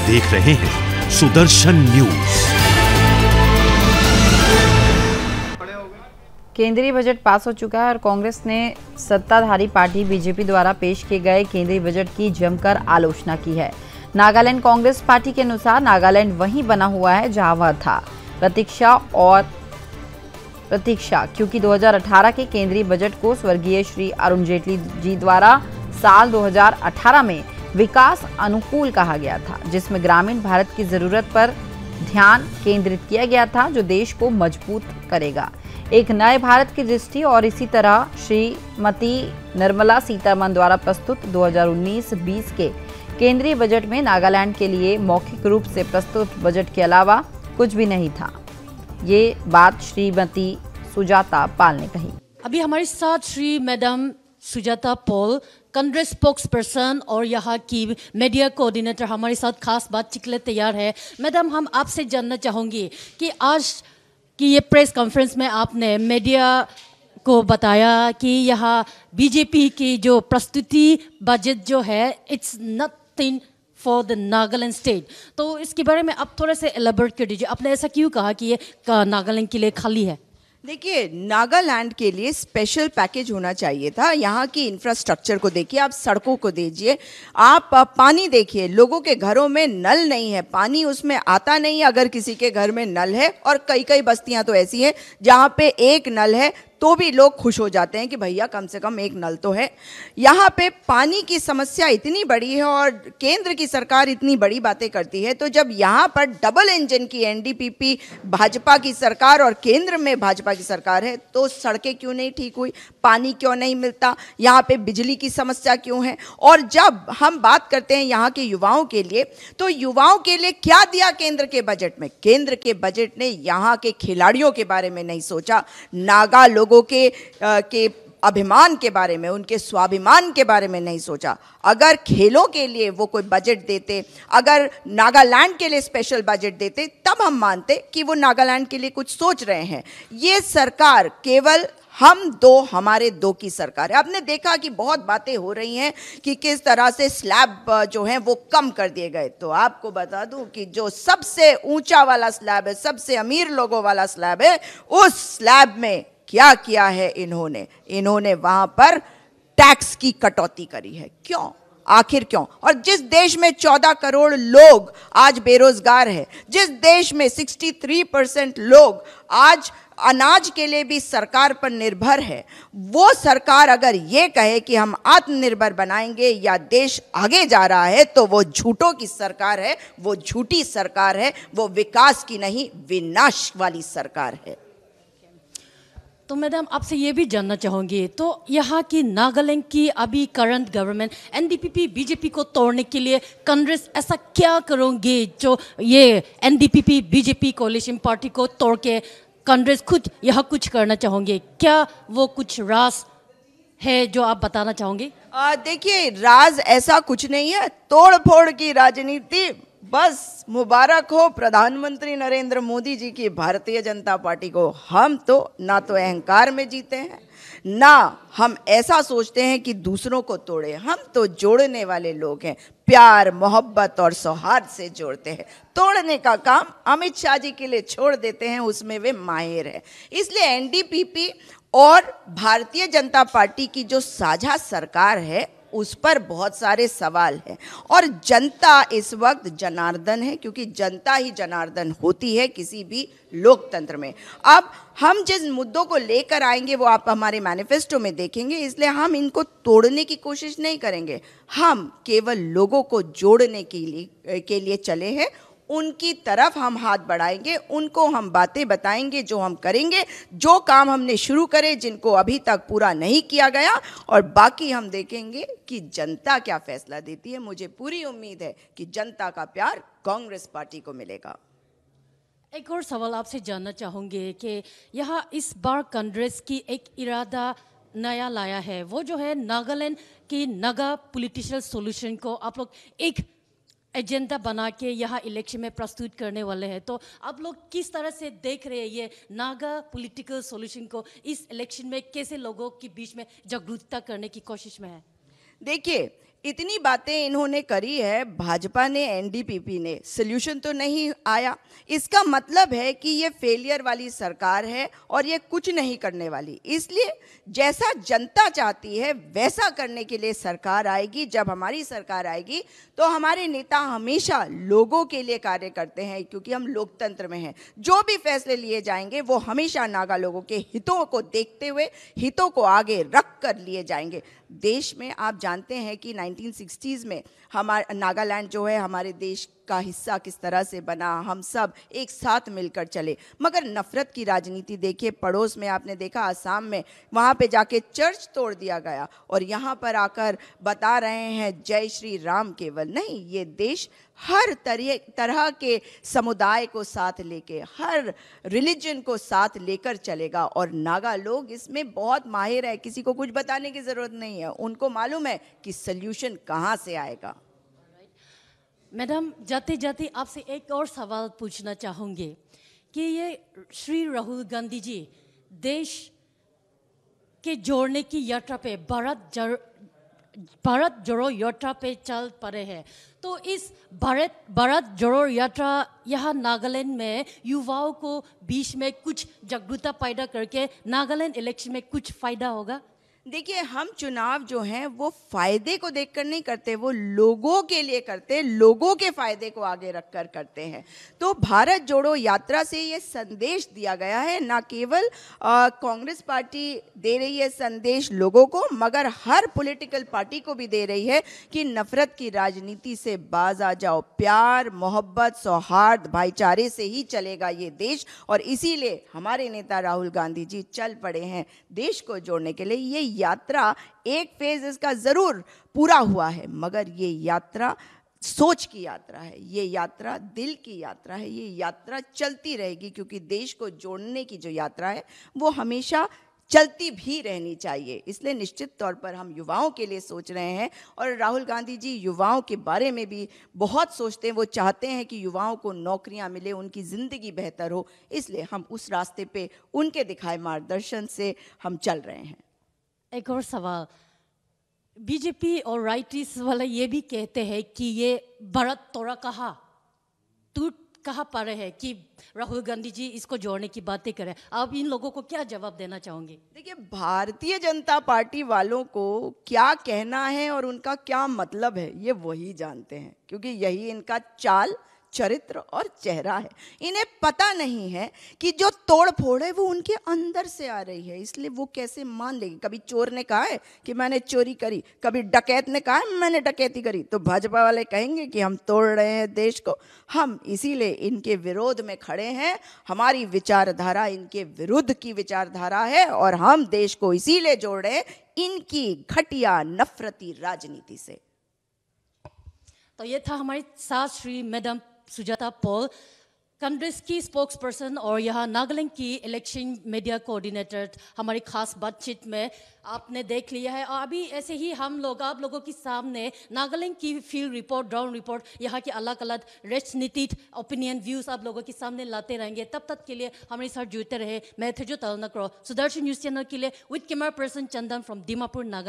देख रहे हैं सुदर्शन न्यूज। केंद्रीय बजट पास हो चुका है और कांग्रेस ने सत्ताधारी पार्टी बीजेपी द्वारा पेश किए गए केंद्रीय बजट की जमकर आलोचना की है। नागालैंड कांग्रेस पार्टी के अनुसार नागालैंड वहीं बना हुआ है जहां वह था। प्रतीक्षा क्योंकि 2018 के केंद्रीय बजट को स्वर्गीय श्री अरुण जेटली जी द्वारा साल 2018 में विकास अनुकूल कहा गया था, जिसमें ग्रामीण भारत की जरूरत पर ध्यान केंद्रित किया गया था, जो देश को मजबूत करेगा, एक नए भारत की दृष्टि। और इसी तरह श्रीमती निर्मला सीतारमण द्वारा प्रस्तुत 2019-20 के केंद्रीय बजट में नागालैंड के लिए मौखिक रूप से प्रस्तुत बजट के अलावा कुछ भी नहीं था। ये बात श्रीमती सुजाता पाल ने कही। अभी हमारे साथ Shri madam Sujata Paul, Congress spokes person और यहाँ की मीडिया कोऑर्डिनेटर हमारे साथ खास बातचीत के लिए तैयार है। मैडम, हम आपसे जानना चाहूँगी कि आज की ये प्रेस कॉन्फ्रेंस में आपने मीडिया को बताया कि यहाँ बीजेपी की जो प्रस्तुति बजट जो है it's nothing for the Nagaland state, तो इसके बारे में आप थोड़ा सा एलाबोरेट कर दीजिए। आपने ऐसा क्यों कहा कि ये नागालैंड के लिए खाली है? देखिए, नागालैंड के लिए स्पेशल पैकेज होना चाहिए था। यहाँ की इंफ्रास्ट्रक्चर को देखिए, आप सड़कों को देखिए, आप पानी देखिए, लोगों के घरों में नल नहीं है, पानी उसमें आता नहीं अगर किसी के घर में नल है। और कई कई बस्तियाँ तो ऐसी हैं जहाँ पे एक नल है तो भी लोग खुश हो जाते हैं कि भैया कम से कम एक नल तो है। यहाँ पे पानी की समस्या इतनी बड़ी है और केंद्र की सरकार इतनी बड़ी बातें करती है, तो जब यहाँ पर डबल इंजन की एनडीपीपी भाजपा की सरकार और केंद्र में भाजपा की सरकार है, तो सड़कें क्यों नहीं ठीक हुई, पानी क्यों नहीं मिलता, यहाँ पे बिजली की समस्या क्यों है? और जब हम बात करते हैं यहाँ के युवाओं के लिए, तो युवाओं के लिए क्या दिया केंद्र के बजट में? केंद्र के बजट ने यहाँ के खिलाड़ियों के बारे में नहीं सोचा, नागा लोगों के अभिमान के बारे में, उनके स्वाभिमान के बारे में नहीं सोचा। अगर खेलों के लिए वो कोई बजट देते, अगर नागालैंड के लिए स्पेशल बजट देते, तब हम मानते कि वो नागालैंड के लिए कुछ सोच रहे हैं। ये सरकार केवल हम दो, हमारे दो की सरकार है। आपने देखा कि बहुत बातें हो रही हैं कि किस तरह से स्लैब जो हैं वो कम कर दिए गए। तो आपको बता दूं कि जो सबसे ऊंचा वाला स्लैब है, सबसे अमीर लोगों वाला स्लैब है, उस स्लैब में क्या किया है इन्होंने वहां पर टैक्स की कटौती करी है। क्यों? आखिर क्यों? और जिस देश में 14 करोड़ लोग आज बेरोजगार है, जिस देश में 63% लोग आज अनाज के लिए भी सरकार पर निर्भर है, वो सरकार अगर ये कहे कि हम आत्मनिर्भर बनाएंगे या देश आगे जा रहा है, तो वो झूठों की सरकार है, वो झूठी सरकार है, वो विकास की नहीं विनाश वाली सरकार है। तो मैडम, आपसे ये भी जानना चाहूँगी, तो यहाँ की नागालैंड की अभी करंट गवर्नमेंट एनडीपीपी बीजेपी को तोड़ने के लिए कांग्रेस ऐसा क्या करोगे जो ये एनडीपीपी बीजेपी कोalition पार्टी को तोड़ के कांग्रेस खुद यहाँ कुछ करना चाहोगे? क्या वो कुछ राज है जो आप बताना चाहोगे? देखिए, राज ऐसा कुछ नहीं है, तोड़ फोड़ की राजनीति बस मुबारक हो प्रधानमंत्री नरेंद्र मोदी जी की भारतीय जनता पार्टी को। हम तो ना तो अहंकार में जीते हैं, ना हम ऐसा सोचते हैं कि दूसरों को तोड़े। हम तो जोड़ने वाले लोग हैं, प्यार मोहब्बत और सौहार्द से जोड़ते हैं। तोड़ने का काम अमित शाह जी के लिए छोड़ देते हैं, उसमें वे माहिर हैं। इसलिए एनडीपीपी और भारतीय जनता पार्टी की जो साझा सरकार है उस पर बहुत सारे सवाल हैं। और जनता इस वक्त जनार्दन है, क्योंकि जनता ही जनार्दन होती है किसी भी लोकतंत्र में। अब हम जिस मुद्दों को लेकर आएंगे वो आप हमारे मैनिफेस्टो में देखेंगे, इसलिए हम इनको तोड़ने की कोशिश नहीं करेंगे। हम केवल लोगों को जोड़ने के लिए चले हैं, उनकी तरफ हम हाथ बढ़ाएंगे, उनको हम बातें बताएंगे जो हम करेंगे, जो काम हमने शुरू करे जिनको अभी तक पूरा नहीं किया गया, और बाकी हम देखेंगे कि जनता क्या फैसला देती है। मुझे पूरी उम्मीद है कि जनता का प्यार कांग्रेस पार्टी को मिलेगा। एक और सवाल आपसे जानना चाहूँगी कि यहाँ इस बार कांग्रेस की एक इरादा नया लाया है, वो जो है नागालैंड की नागा पॉलिटिकल सॉल्यूशन को आप लोग एक एजेंडा बना के यहाँ इलेक्शन में प्रस्तुत करने वाले हैं। तो आप लोग किस तरह से देख रहे हैं ये नागा पॉलिटिकल सॉल्यूशन को इस इलेक्शन में, कैसे लोगों के बीच में जागरूकता करने की कोशिश में है? देखिए, इतनी बातें इन्होंने करी है, भाजपा ने, एनडीपीपी ने, सोल्यूशन तो नहीं आया। इसका मतलब है कि ये फेलियर वाली सरकार है और ये कुछ नहीं करने वाली। इसलिए जैसा जनता चाहती है वैसा करने के लिए सरकार आएगी। जब हमारी सरकार आएगी तो हमारे नेता हमेशा लोगों के लिए कार्य करते हैं, क्योंकि हम लोकतंत्र में हैं। जो भी फैसले लिए जाएंगे वो हमेशा नागा लोगों के हितों को देखते हुए, हितों को आगे रख कर लिए जाएंगे। देश में आप जानते हैं कि 1960s में हमारा नागालैंड जो है हमारे देश का हिस्सा किस तरह से बना, हम सब एक साथ मिलकर चले। मगर नफरत की राजनीति देखिए, पड़ोस में आपने देखा आसाम में, वहाँ पे जाके चर्च तोड़ दिया गया और यहाँ पर आकर बता रहे हैं जय श्री राम। केवल नहीं, ये देश हर तरह के समुदाय को साथ लेके, हर रिलीजन को साथ लेकर चलेगा और नागा लोग इसमें बहुत माहिर है। किसी को कुछ बताने की जरूरत नहीं है, उनको मालूम है कि सल्यूशन कहाँ से आएगा। मैडम, जाते जाते आपसे एक और सवाल पूछना चाहूँगी कि ये श्री राहुल गांधी जी देश के जोड़ने की यात्रा पे, भारत जोड़ो यात्रा पे चल पड़े हैं, तो इस भारत जोड़ो यात्रा यहाँ नागालैंड में युवाओं को बीच में कुछ जागरूकता पैदा करके नागालैंड इलेक्शन में कुछ फायदा होगा? देखिए, हम चुनाव जो हैं वो फायदे को देखकर नहीं करते, वो लोगों के लिए करते, लोगों के फायदे को आगे रखकर करते हैं। तो भारत जोड़ो यात्रा से ये संदेश दिया गया है, ना केवल कांग्रेस पार्टी दे रही है संदेश लोगों को, मगर हर पॉलिटिकल पार्टी को भी दे रही है कि नफरत की राजनीति से बाज आ जाओ। प्यार, मोहब्बत, सौहार्द, भाईचारे से ही चलेगा ये देश। और इसीलिए हमारे नेता राहुल गांधी जी चल पड़े हैं देश को जोड़ने के लिए। ये यात्रा एक फेज इसका जरूर पूरा हुआ है, मगर ये यात्रा सोच की यात्रा है, ये यात्रा दिल की यात्रा है, ये यात्रा चलती रहेगी, क्योंकि देश को जोड़ने की जो यात्रा है वो हमेशा चलती भी रहनी चाहिए। इसलिए निश्चित तौर पर हम युवाओं के लिए सोच रहे हैं और राहुल गांधी जी युवाओं के बारे में भी बहुत सोचते हैं। वो चाहते हैं कि युवाओं को नौकरियां मिले, उनकी ज़िंदगी बेहतर हो, इसलिए हम उस रास्ते पे उनके दिखाए मार्गदर्शन से हम चल रहे हैं। एक और सवाल, बीजेपी और राइटिस वाले ये भी कहते हैं कि ये भारत तोड़ा टूट कहाँ पा रहे हैं कि राहुल गांधी जी इसको जोड़ने की बातें करें। आप इन लोगों को क्या जवाब देना चाहोगे? देखिए, भारतीय जनता पार्टी वालों को क्या कहना है और उनका क्या मतलब है ये वही जानते हैं, क्योंकि यही इनका चाल, चरित्र और चेहरा है। इन्हें पता नहीं है कि जो तोड़ फोड़ है वो उनके अंदर से आ रही है, इसलिए वो कैसे मान लेंगे। कभी चोर ने कहा है कि मैंने चोरी करी, कभी डकैत ने कहा है मैंने डकैती करी, तो भाजपा वाले कहेंगे कि हम तोड़ रहे हैं देश को। हम इसीलिए इनके विरोध में खड़े हैं। हमारी विचारधारा इनके विरुद्ध की विचारधारा है और हम देश को इसीलिए जोड़ रहे हैं इनकी घटिया नफरती राजनीति से। तो ये था हमारे साथ श्री मैडम सुजाता पॉल, कांग्रेस की स्पोक्स पर्सन और यहाँ नागालैंड की इलेक्शन मीडिया कोऑर्डिनेटर। हमारी खास बातचीत में आपने देख लिया है और अभी ऐसे ही हम लोग आप लोगों के सामने नागालैंड की फील्ड रिपोर्ट, ग्राउंड रिपोर्ट, यहाँ की अलग अलग राजनीतिक ओपिनियन व्यूज आप लोगों के सामने लाते रहेंगे। तब तक के लिए हमारे साथ जुड़ते रहे। मैं थे जो तलनक्रो, सुदर्शन न्यूज चैनल के लिए with camera person Chandan from Dimapur, Nagaland.